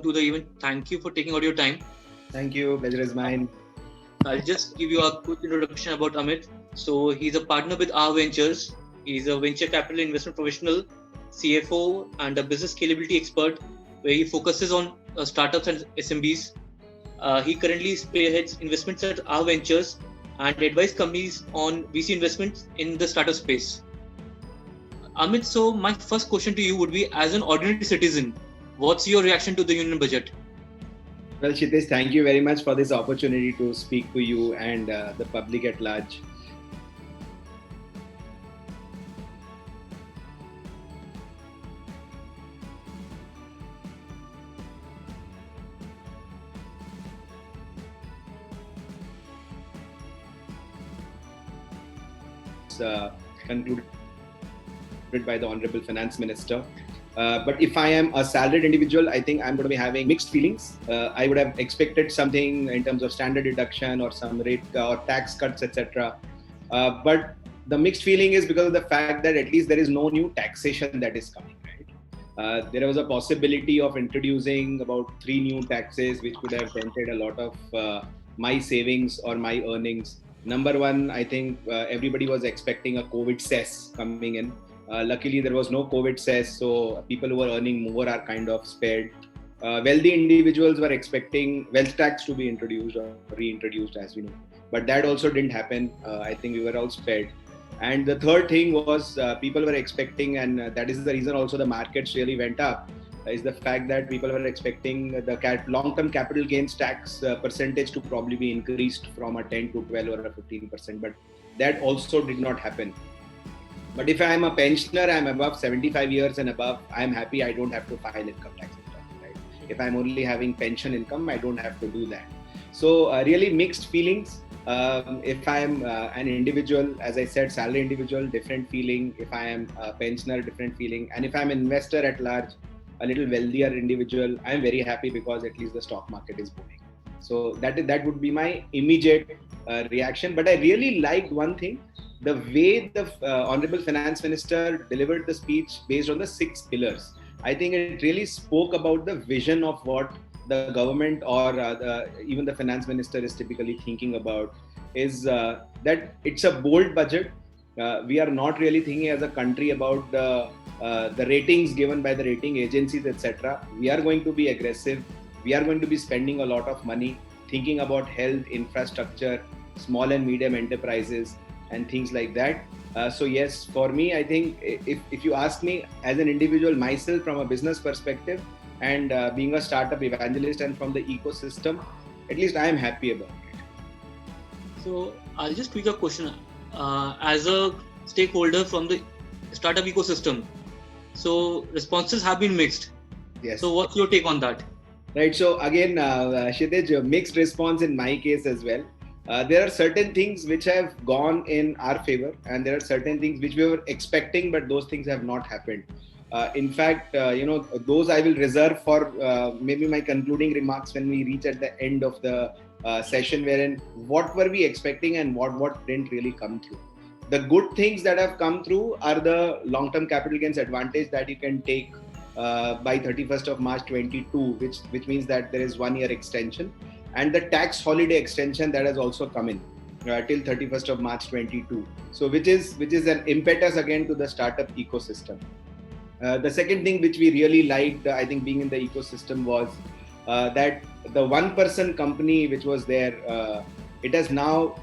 to the event. Thank you for taking out your time. Thank you. Pleasure is mine. I'll just give you a quick introduction about Amit. So he's a partner with R Ventures. He's a venture capital investment professional, CFO, and a business scalability expert, where he focuses on startups and SMBs. He currently spearheads investments at R Ventures and advises companies on VC investments in the startup space. Amit, so my first question to you would be, as an ordinary citizen, what's your reaction to the union budget? Well, Kshitij, thank you very much for this opportunity to speak to you and the public at large. Concluded by the Honorable Finance Minister. But if I am a salaried individual, I think I'm going to be having mixed feelings. I would have expected something in terms of standard deduction or some rate or tax cuts, etc. But the mixed feeling is because of the fact that at least there is no new taxation that is coming. Right? There was a possibility of introducing about 3 new taxes, which could have dented a lot of my savings or my earnings. Number one, I think everybody was expecting a COVID cess coming in. Luckily, there was no COVID cess, so people who were earning more are kind of spared. Wealthy individuals were expecting wealth tax to be introduced or reintroduced, as we know. But that also didn't happen. I think we were all spared. And the third thing was people were expecting, and that is the reason also the markets really went up, is the fact that people were expecting the long-term capital gains tax percentage to probably be increased from a 10 to 12 or a 15%. But that also did not happen. But if I am a pensioner, I am above 75 years and above, I am happy I don't have to file income tax return. Right? If I'm only having pension income, I don't have to do that. So really mixed feelings. If I am an individual, as I said, salary individual, different feeling. If I am a pensioner, different feeling. And if I'm an investor at large, a little wealthier individual, I'm very happy because at least the stock market is booming. So that would be my immediate reaction. But I really liked one thing, the way the Honorable Finance Minister delivered the speech based on the 6 pillars. I think it really spoke about the vision of what the government or even the Finance Minister is typically thinking about, is that it's a bold budget. We are not really thinking as a country about the ratings given by the rating agencies, etc. We are going to be aggressive. We are going to be spending a lot of money thinking about health, infrastructure, small and medium enterprises, and things like that. So yes, for me, I think if you ask me as an individual myself from a business perspective and being a startup evangelist and from the ecosystem, at least I am happy about it. So I'll just tweak a question. As a stakeholder from the startup ecosystem, so responses have been mixed. Yes. So what's your take on that? Right. So again, Kshitij, mixed response in my case as well. There are certain things which have gone in our favor, and there are certain things which we were expecting, but those things have not happened. In fact, those I will reserve for maybe my concluding remarks when we reach at the end of the session, wherein what were we expecting and what didn't really come through. The good things that have come through are the long-term capital gains advantage that you can take by 31st of March 22, which means that there is 1 year extension, and the tax holiday extension that has also come in till 31st of March 22. So which is an impetus again to the startup ecosystem. The second thing which we really liked, I think, being in the ecosystem was that the one-person company which was there, it is now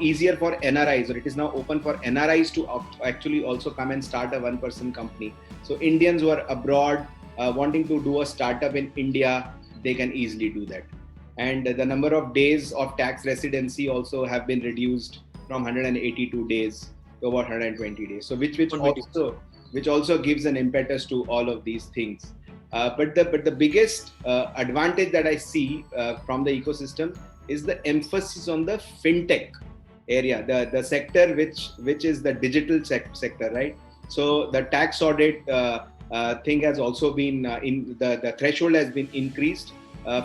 easier for NRIs, or it is now open for NRIs to actually also come and start a one-person company. So Indians who are abroad wanting to do a startup in India, they can easily do that. And the number of days of tax residency also have been reduced from 182 days to about 120 days. So which also gives an impetus to all of these things. But the biggest advantage that I see from the ecosystem is the emphasis on the fintech area, the sector which is the digital sector, right? So the tax audit thing has also been the threshold has been increased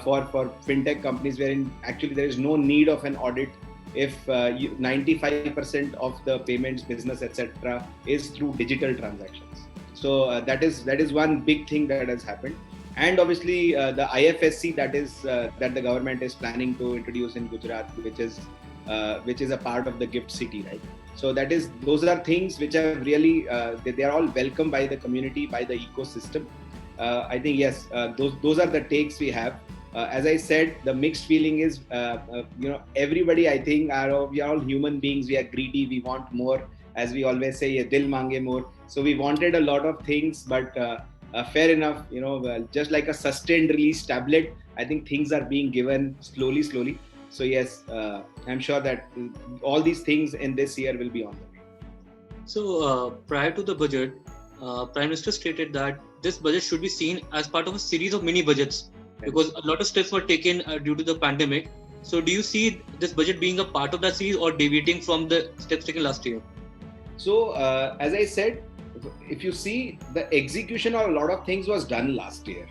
for fintech companies, wherein actually there is no need of an audit if 95% of the payments business, etc., is through digital transactions. So that is one big thing that has happened. and obviously the IFSC that the government is planning to introduce in Gujarat, which is a part of the GIFT City, right? So those are things which are really they are all welcomed by the community, by the ecosystem. I think yes, those are the takes we have. As I said, the mixed feeling is everybody, I think, we are all human beings. We are greedy. We want more, as we always say, ye dil mange more. So we wanted a lot of things, but fair enough. Just like a sustained release tablet, I think things are being given slowly. So yes, I'm sure that all these things in this year will be on the way. So prior to the budget, Prime Minister stated that this budget should be seen as part of a series of mini budgets, because a lot of steps were taken due to the pandemic. So do you see this budget being a part of that series or deviating from the steps taken last year? So as I said, if you see, the execution of a lot of things was done last year.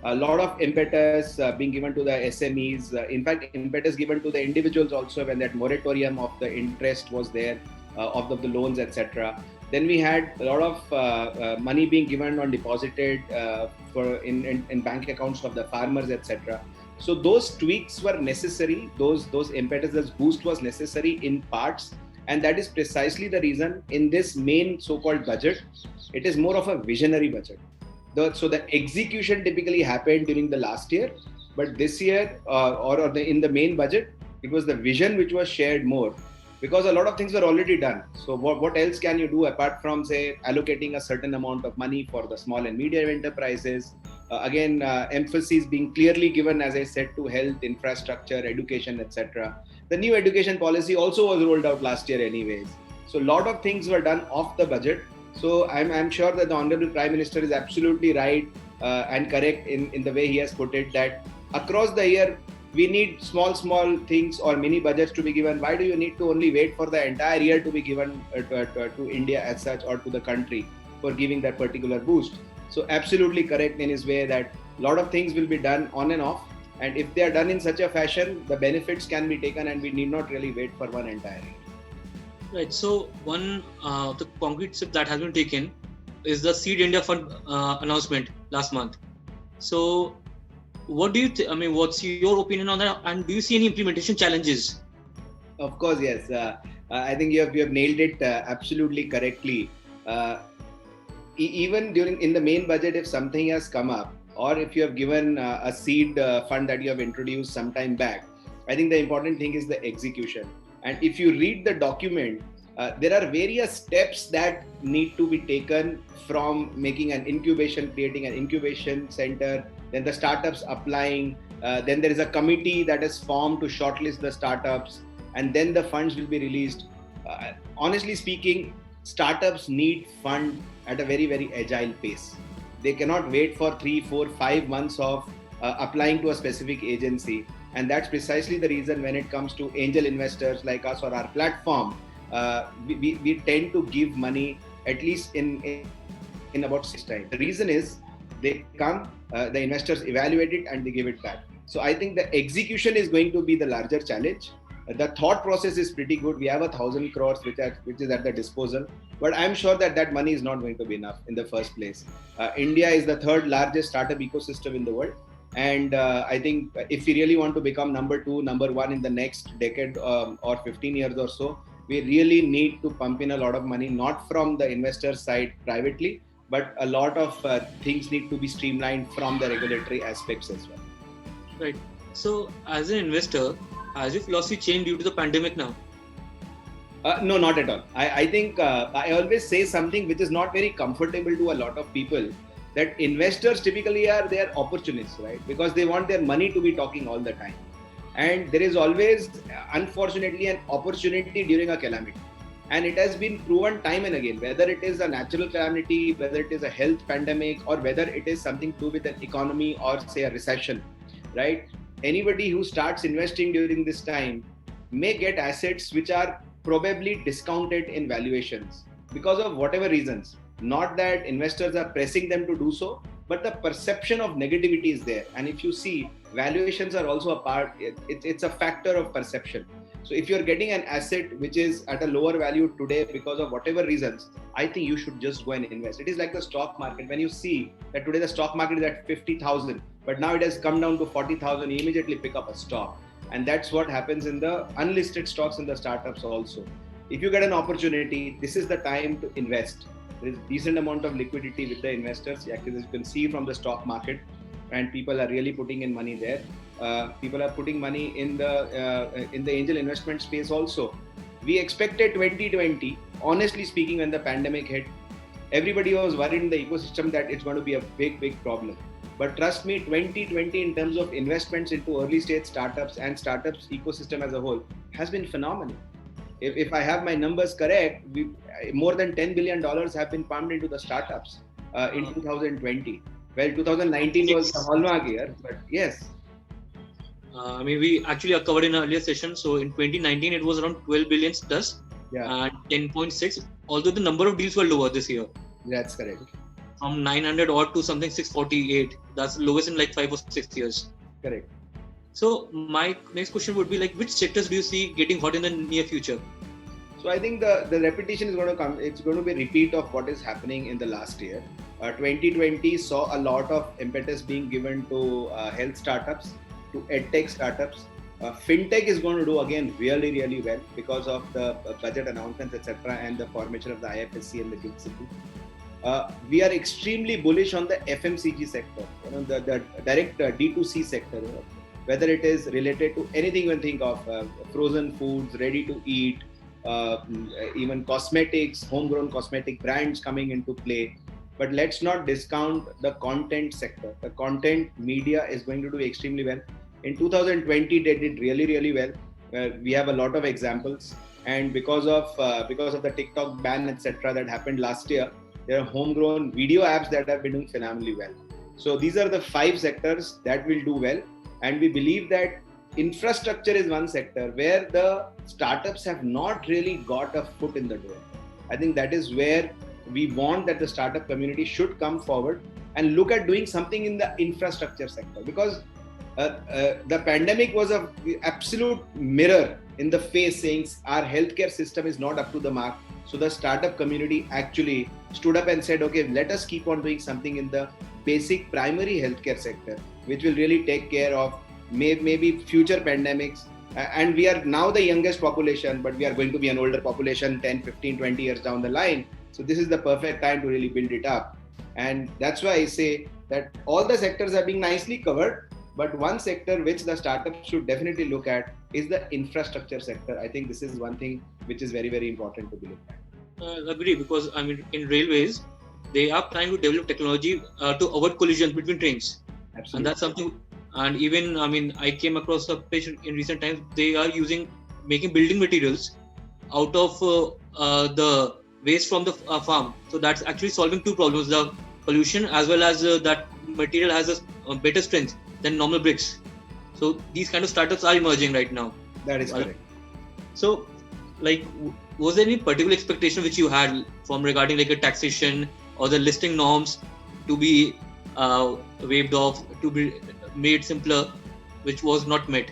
A lot of impetus being given to the SMEs. In fact, impetus given to the individuals also when that moratorium of the interest was there, of the loans, etc. Then we had a lot of money being given on deposited in bank accounts of the farmers, etc. So those tweaks were necessary. Those impetus, this boost was necessary in parts, and that is precisely the reason in this main so-called budget, it is more of a visionary budget. So the execution typically happened during the last year, but this year in the main budget, it was the vision which was shared more, because a lot of things were already done. So what else can you do apart from, say, allocating a certain amount of money for the small and medium enterprises? Emphasis being clearly given, as I said, to health, infrastructure, education, etc. The new education policy also was rolled out last year anyways. So a lot of things were done off the budget. So I'm sure that the Honorable Prime Minister is absolutely right and correct in the way he has put it, that across the year, we need small things or mini budgets to be given. Why do you need to only wait for the entire year to be given to India as such, or to the country for giving that particular boost? So absolutely correct in his way that a lot of things will be done on and off. And if they are done in such a fashion, the benefits can be taken and we need not really wait for one entire year. Right. So one of the concrete step that has been taken is the Seed India Fund announcement last month. So what do you what's your opinion on that, and do you see any implementation challenges? Of course, yes. I think you have nailed it absolutely correctly. Even in the main budget, if something has come up, or if you have given a seed fund that you have introduced some time back, I think the important thing is the execution. And if you read the document, there are various steps that need to be taken, from making an incubation, creating an incubation center, then the startups applying, then there is a committee that is formed to shortlist the startups, and then the funds will be released. Honestly speaking, startups need fund at a very, very agile pace. They cannot wait for 3, 4, 5 months of applying to a specific agency. And that's precisely the reason when it comes to angel investors like us or our platform, we tend to give money at least in about 6 times. The reason is they come, the investors evaluate it and they give it back. So I think the execution is going to be the larger challenge. The thought process is pretty good. We have 1,000 crores which is at the disposal, but I'm sure that money is not going to be enough in the first place. India is the third largest startup ecosystem in the world. And I think if we really want to become number 2, number 1 in the next decade or 15 years or so, we really need to pump in a lot of money, not from the investor side privately, but a lot of things need to be streamlined from the regulatory aspects as well. Right. So as an investor, has your philosophy changed due to the pandemic now? No, not at all. I think I always say something which is not very comfortable to a lot of people, that investors typically they are opportunists, right? Because they want their money to be talking all the time. And there is always, unfortunately, an opportunity during a calamity. And it has been proven time and again, whether it is a natural calamity, whether it is a health pandemic, or whether it is something to do with an economy or say a recession, right? Anybody who starts investing during this time may get assets which are probably discounted in valuations because of whatever reasons. Not that investors are pressing them to do so, but the perception of negativity is there. And if you see, valuations are also a part, it's a factor of perception. So if you're getting an asset which is at a lower value today because of whatever reasons, I think you should just go and invest. It is like the stock market. When you see that today the stock market is at 50,000, but now it has come down to 40,000, you immediately pick up a stock. And that's what happens in the unlisted stocks in the startups also. If you get an opportunity, this is the time to invest. There is decent amount of liquidity with the investors. Actually, as you can see from the stock market, and people are really putting in money there. People are putting money in the angel investment space also. We expected 2020, honestly speaking, when the pandemic hit, everybody was worried in the ecosystem that it's going to be a big problem. But trust me, 2020 in terms of investments into early stage startups and startups ecosystem as a whole has been phenomenal. If I have my numbers correct, more than $10 billion have been pumped into the startups in 2020. Well, 2019 was the hallmark year, but yes. We actually covered in an earlier session. So in 2019, it was around 12 billion plus, and 10.6. Although the number of deals were lower this year. That's correct. From 900 odd to something 648. That's the lowest in like 5 or 6 years. Correct. So my next question would be like, which sectors do you see getting hot in the near future? So I think the repetition is going to come. It's going to be a repeat of what is happening in the last year. 2020 saw a lot of impetus being given to health startups, to edtech startups. Fintech is going to do again really well because of the budget announcements, etc., and the formation of the IFSC and the GIFT City. We are extremely bullish on the FMCG sector, the direct D2C sector, whether it is related to anything you can think of, frozen foods, ready to eat, even cosmetics, homegrown cosmetic brands coming into play. But let's not discount the content sector. The content media is going to do extremely well. In 2020, they did really well. We have a lot of examples, and because of the TikTok ban, etc., that happened last year, there are homegrown video apps that have been doing phenomenally well. So these are the 5 sectors that will do well, and we believe that infrastructure is one sector where the startups have not really got a foot in the door. I think that is where we want that the startup community should come forward and look at doing something in the infrastructure sector, because the pandemic was an absolute mirror in the face saying our healthcare system is not up to the mark. So the startup community actually stood up and said, okay, let us keep on doing something in the basic primary healthcare sector, which will really take care of maybe future pandemics. And we are now the youngest population, but we are going to be an older population 10, 15, 20 years down the line. So this is the perfect time to really build it up. And that's why I say that all the sectors are being nicely covered, but one sector which the startups should definitely look at is the infrastructure sector. I think this is one thing which is very important to be looked at. Agree, because in railways, they are trying to develop technology to avoid collisions between trains. Absolutely. And that's something. And even, I came across a page in recent times, they are making building materials out of the waste from the farm. So that's actually solving 2 problems, the pollution as well as that material has a better strength than normal bricks. So these kind of startups are emerging right now. That is correct. So was there any particular expectation which you had from regarding like a taxation or the listing norms to be waived off, to be made simpler, which was not met?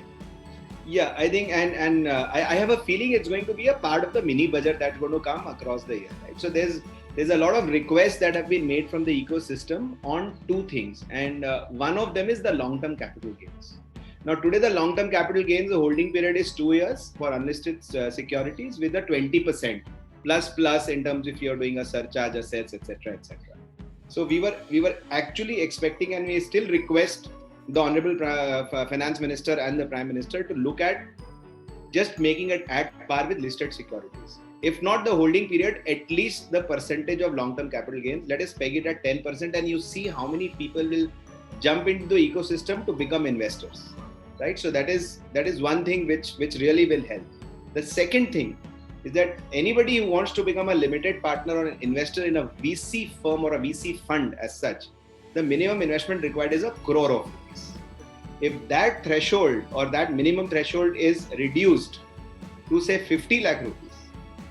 Yeah, I think, and I have a feeling it's going to be a part of the mini budget that's going to come across the year, right? So there's a lot of requests that have been made from the ecosystem on 2 things, and one of them is the long-term capital gains. Now today the long-term capital gains, the holding period is 2 years for unlisted securities with a 20% plus in terms if you're doing a surcharge, assets, etc. So we were actually expecting, and we still request the Honorable Finance Minister and the Prime Minister to look at just making it at par with listed securities. If not the holding period, at least the percentage of long-term capital gains, let us peg it at 10%, and you see how many people will jump into the ecosystem to become investors, right? So that is one thing which really will help. The second thing is that anybody who wants to become a limited partner or an investor in a VC firm or a VC fund as such, the minimum investment required is 1 crore of rupees. If that threshold or that minimum threshold is reduced to say 50 lakh rupees,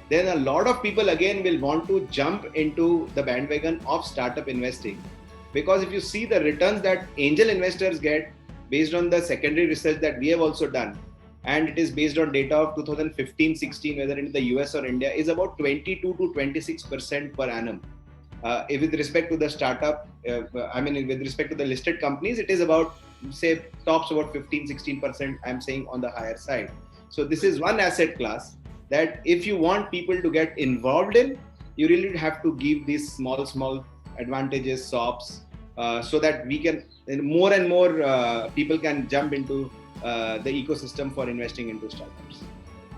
then a lot of people again will want to jump into the bandwagon of startup investing. Because if you see the returns that angel investors get based on the secondary research that we have also done, and it is based on data of 2015-16, whether in the US or India, is about 22 to 26% per annum. With respect to the startup, with respect to the listed companies, it is about, say, tops about 15-16%, I'm saying on the higher side. So this is one asset class that if you want people to get involved in, you really have to give these small advantages, SOPs, so that we can, more and more people can jump into the ecosystem for investing into startups.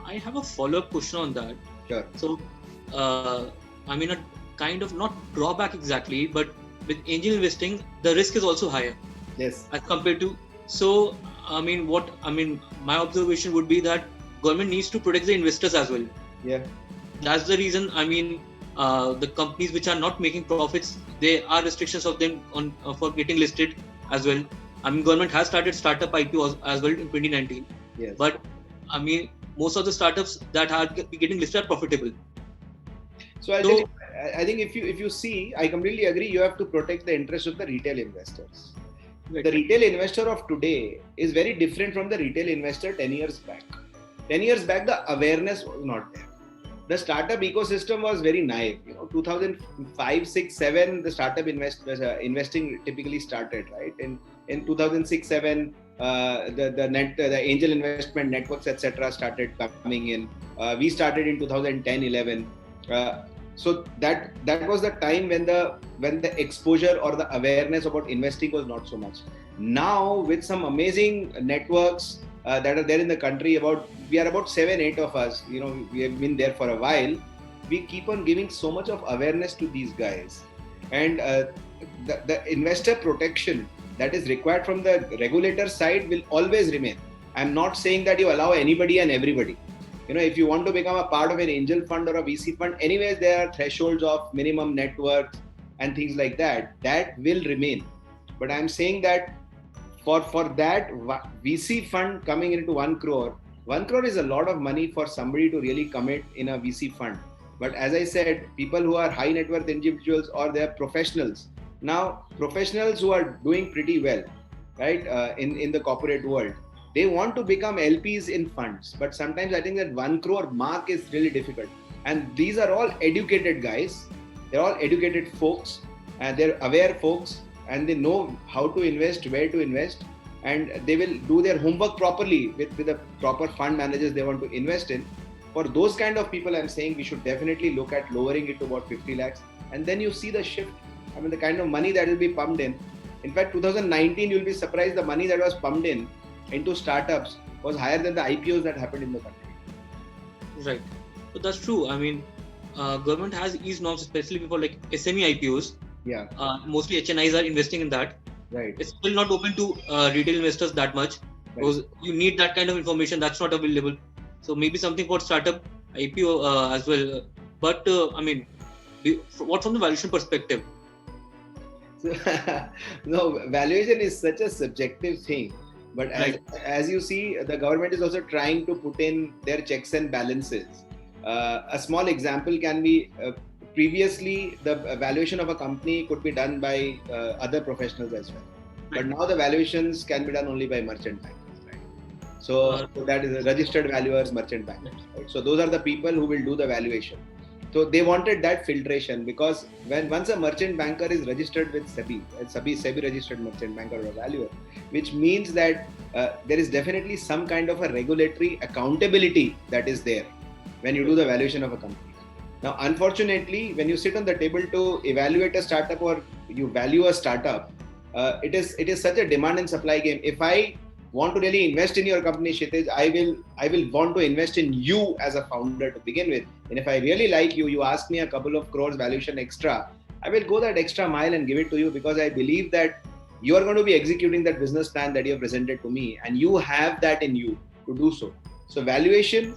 I have a follow-up question on that. Sure. So, a kind of not drawback exactly, but with angel investing, the risk is also higher. Yes. As compared to, so my observation would be that government needs to protect the investors as well. Yeah. That's the reason. The companies which are not making profits, there are restrictions of them on for getting listed as well. Government has started startup IPO as well in 2019. Yes. But most of the startups that are getting listed are profitable. So I think if you see, I completely agree. You have to protect the interest of the retail investors. Right. The retail investor of today is very different from the retail investor 10 years back. 10 years back, the awareness was not there. The startup ecosystem was very naive. 2005, 6, 7, the startup investing typically started, right? In 2006, 7, the angel investment networks, etc., started coming in. We started in 2010, 11. So that was the time when the exposure or the awareness about investing was not so much. Now, with some amazing networks that are there in the country, we are about 7, 8 of us. We have been there for a while. We keep on giving so much of awareness to these guys, and the investor protection that is required from the regulator side will always remain. I'm not saying that you allow anybody and everybody. If you want to become a part of an angel fund or a VC fund, anyways, there are thresholds of minimum net worth and things like that. That will remain. But I'm saying that for that VC fund coming into 1 crore is a lot of money for somebody to really commit in a VC fund. But as I said, people who are high net worth individuals or they're professionals. Now, professionals who are doing pretty well, right, in the corporate world, they want to become LPs in funds. But sometimes I think that 1 crore mark is really difficult. And these are all educated guys. They're all educated folks, and they're aware folks, and they know how to invest, where to invest, and they will do their homework properly with the proper fund managers they want to invest in. For those kind of people, I'm saying we should definitely look at lowering it to about 50 lakhs. And then you see the shift. The kind of money that will be pumped in. In fact, 2019, you'll be surprised the money that was pumped into startups was higher than the IPOs that happened in the country. Right. So that's true. Government has eased norms, especially for like SME IPOs. Yeah. Mostly HNIs are investing in that. Right. It's still not open to retail investors that much, because you need that kind of information that's not available. So maybe something for startup IPO as well. But what from the valuation perspective? No, valuation is such a subjective thing. But as you see, the government is also trying to put in their checks and balances. A small example can be, previously the valuation of a company could be done by other professionals as well. But now the valuations can be done only by merchant bankers. Right? So that is registered valuers, merchant bankers. Right? So those are the people who will do the valuation. So they wanted that filtration, because once a merchant banker is registered with SEBI registered merchant banker or valuer, which means that there is definitely some kind of a regulatory accountability that is there when you do the valuation of a company. Now, unfortunately, when you sit on the table to evaluate a startup or you value a startup, it is such a demand and supply game. If I want to really invest in your company, Kshitij, I will want to invest in you as a founder to begin with. And if I really like you ask me a couple of crores valuation extra, I will go that extra mile and give it to you, because I believe that you are going to be executing that business plan that you have presented to me, and you have that in you to do so. So valuation,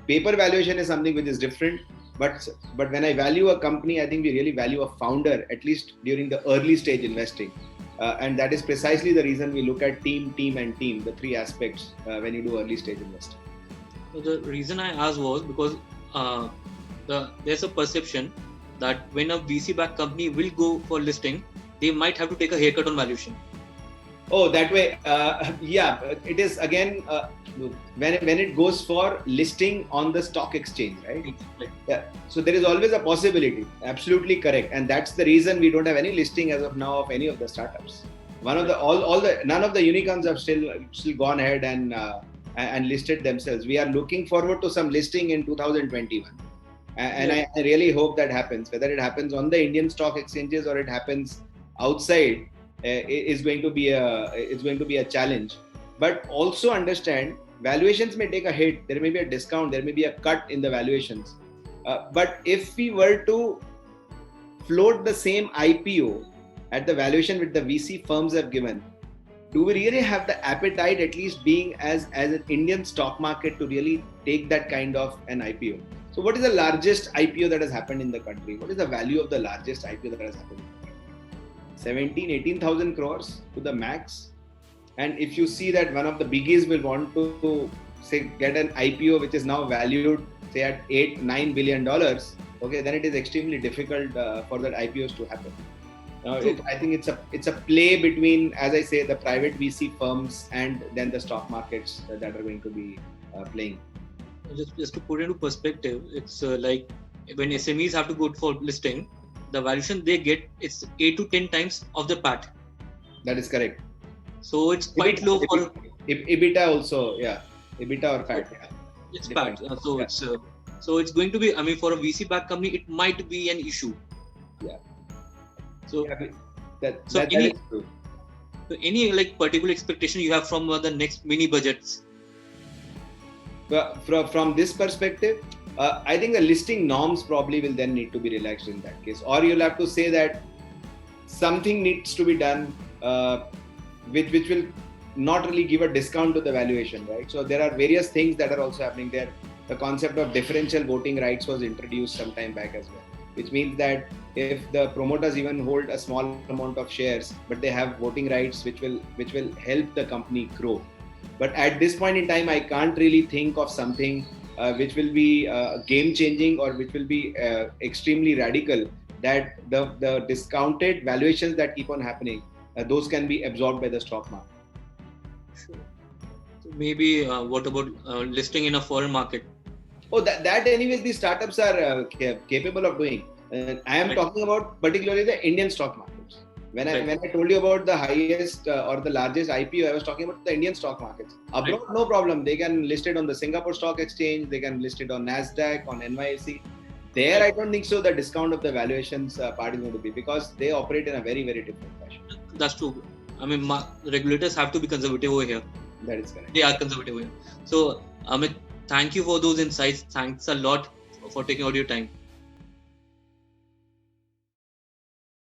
paper valuation is something which is different. But when I value a company, I think we really value a founder, at least during the early stage investing. And that is precisely the reason we look at team, the 3 aspects when you do early stage investing. So the reason I asked was because there's a perception that when a VC-backed company will go for listing, they might have to take a haircut on valuation. Oh, that way. Yeah, it is again when it goes for listing on the stock exchange, right? Yeah. So there is always a possibility. Absolutely correct, and that's the reason we don't have any listing as of now of any of the startups. One of the all the none of the unicorns have still gone ahead and listed themselves. We are looking forward to some listing in 2021, and I really hope that happens. Whether it happens on the Indian stock exchanges or it happens outside, is going to be a challenge. But also understand valuations may take a hit. There may be a discount. There may be a cut in the valuations. But if we were to float the same IPO at the valuation which the VC firms have given, do we really have the appetite, at least being as an Indian stock market, to really take that kind of an IPO? So what is the largest IPO that has happened in the country? What is the value of the largest IPO that has happened? 18,000 crores to the max. And if you see that one of the biggies will want to say get an IPO which is now valued say at $8-9 billion, okay, then it is extremely difficult for that IPOs to happen. I think it's a play between, as I say, the private VC firms and then the stock markets that are going to be playing. Just to put into perspective, it's like when SMEs have to go for listing, the valuation they get is 8 to 10 times of the PAT. That is correct. So it's quite EBITDA, low for EBITDA also, yeah. EBITDA or PAT, yeah. It's PAT. So it's going to be. I mean, for a VC-backed company, it might be an issue. Yeah. So that is true. So any like particular expectation you have from the next mini budgets? From this perspective, I think the listing norms probably will then need to be relaxed in that case, or you'll have to say that something needs to be done which will not really give a discount to the valuation, right? So there are various things that are also happening there. The concept of differential voting rights was introduced some time back as well, which means that if the promoters even hold a small amount of shares, but they have voting rights which will help the company grow. But at this point in time, I can't really think of something which will be game changing or which will be extremely radical, that the discounted valuations that keep on happening, those can be absorbed by the stock market. Sure. So maybe what about listing in a foreign market? Oh, that anyways, these startups are capable of doing. I am talking about particularly the Indian stock markets. When I told you about the highest or the largest IPO, I was talking about the Indian stock markets. Abroad, no problem. They can list it on the Singapore Stock Exchange. They can list it on NASDAQ, on NYSE. There, I don't think so. The discount of the valuations part is going to be, because they operate in a very, very different fashion. That's true. I mean, regulators have to be conservative over here. That is correct. They are conservative over here. So, Amit, thank you for those insights. Thanks a lot for taking out your time.